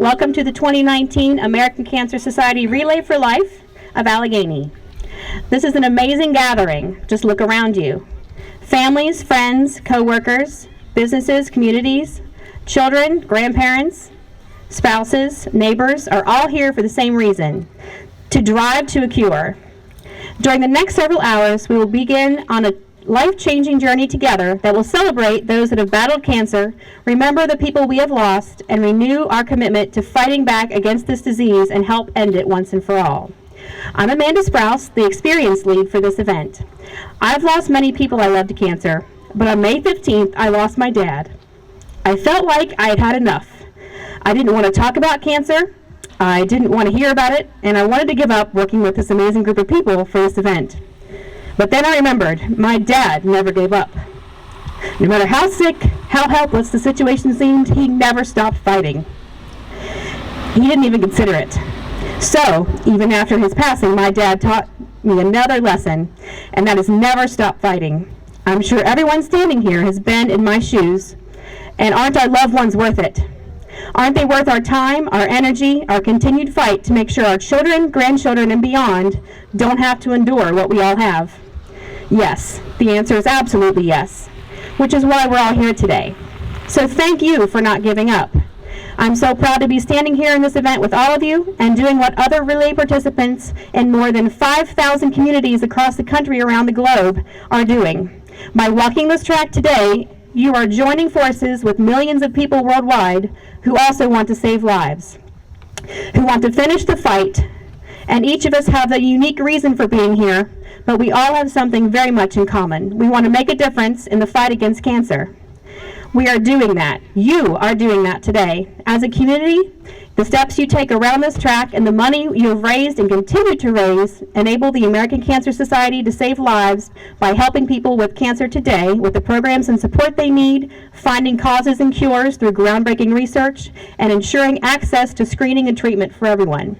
welcome to the 2019 American Cancer Society Relay for Life of Alleghany. This is an amazing gathering. Just look around you. Families, friends, co-workers, businesses, communities, children, grandparents, spouses, neighbors are all here for the same reason, to drive to a cure. During the next several hours, we will begin on a life-changing journey together that will celebrate those that have battled cancer, remember the people we have lost, and renew our commitment to fighting back against this disease and help end it once and for all. I'm Amanda Sprouse, the experience lead for this event. I've lost many people I love to cancer, but on May 15th, I lost my dad. I felt like I had had enough. I didn't want to talk about cancer, I didn't want to hear about it, and I wanted to give up working with this amazing group of people for this event. But then I remembered, my dad never gave up. No matter how sick, how helpless the situation seemed, he never stopped fighting. He didn't even consider it. So, even after his passing, my dad taught me another lesson, and that is never stop fighting. I'm sure everyone standing here has been in my shoes, and aren't our loved ones worth it? Aren't they worth our time, our energy, our continued fight to make sure our children, grandchildren, and beyond don't have to endure what we all have? Yes, the answer is absolutely yes, which is why we're all here today. So thank you for not giving up. I'm so proud to be standing here in this event with all of you and doing what other relay participants in more than 5,000 communities across the country around the globe are doing. By walking this track today, you are joining forces with millions of people worldwide who also want to save lives, who want to finish the fight, and each of us have a unique reason for being here, but we all have something very much in common. We want to make a difference in the fight against cancer. We are doing that. You are doing that today. As a community, the steps you take around this track and the money you have raised and continue to raise enable the American Cancer Society to save lives by helping people with cancer today with the programs and support they need, finding causes and cures through groundbreaking research, and ensuring access to screening and treatment for everyone.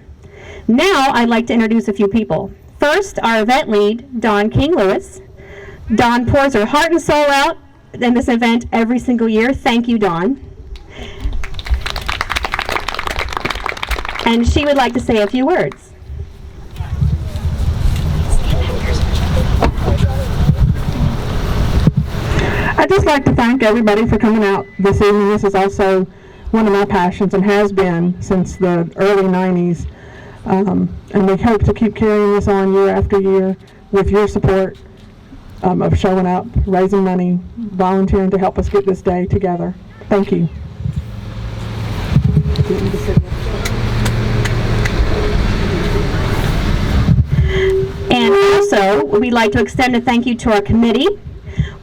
Now, I'd like to introduce a few people. First, our event lead, Dawn King-Lewis. Dawn pours her heart and soul out in this event every single year. Thank you, Dawn. And she would like to say a few words. I'd just like to thank everybody for coming out this evening. This is also one of my passions and has been since the early 90s. And we hope to keep carrying this on year after year with your support of showing up, raising money, volunteering to help us get this day together. Thank you. And also, we'd like to extend a thank you to our committee.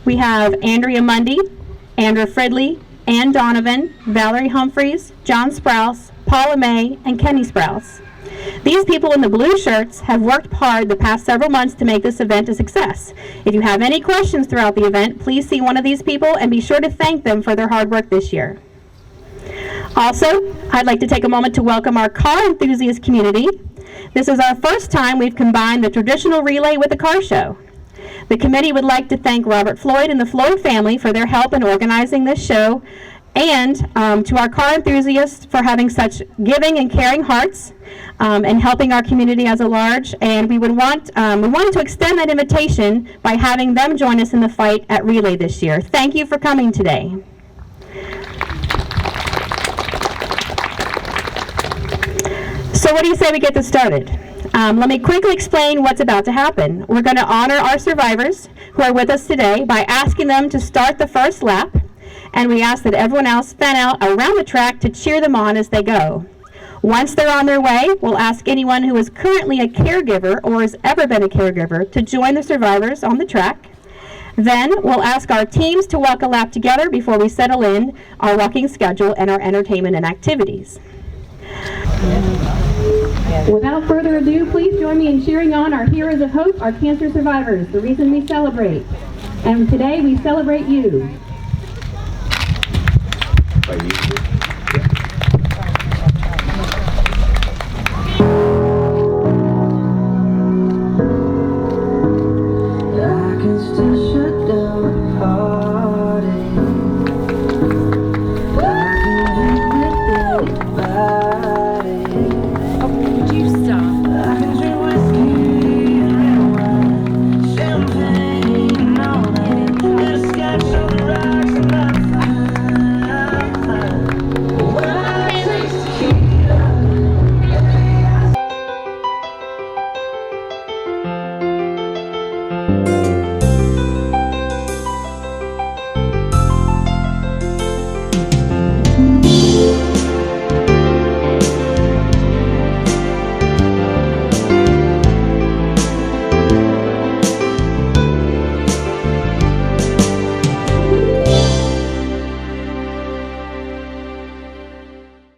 We have Andrea Mundy, Andrew Fridley, Ann Donovan, Valerie Humphreys, John Sprouse, Paula May, and Kenny Sprouse. These people in the blue shirts have worked hard the past several months to make this event a success. If you have any questions throughout the event, please see one of these people and be sure to thank them for their hard work this year. Also, I'd like to take a moment to welcome our car enthusiast community. This is our first time we've combined the traditional relay with the car show. The committee would like to thank Robert Floyd and the Floyd family for their help in organizing this show, and to our car enthusiasts for having such giving and caring hearts and helping our community as a large. And we wanted to extend that invitation by having them join us in the fight at Relay this year. Thank you for coming today. So what do you say we get this started? Let me quickly explain what's about to happen. We're going to honor our survivors who are with us today by asking them to start the first lap, and we ask that everyone else fan out around the track to cheer them on as they go. Once they're on their way, we'll ask anyone who is currently a caregiver or has ever been a caregiver to join the survivors on the track. Then we'll ask our teams to walk a lap together before we settle in our walking schedule and our entertainment and activities. Without further ado, please join me in cheering on our heroes of hope, our cancer survivors, the reason we celebrate. And today we celebrate you.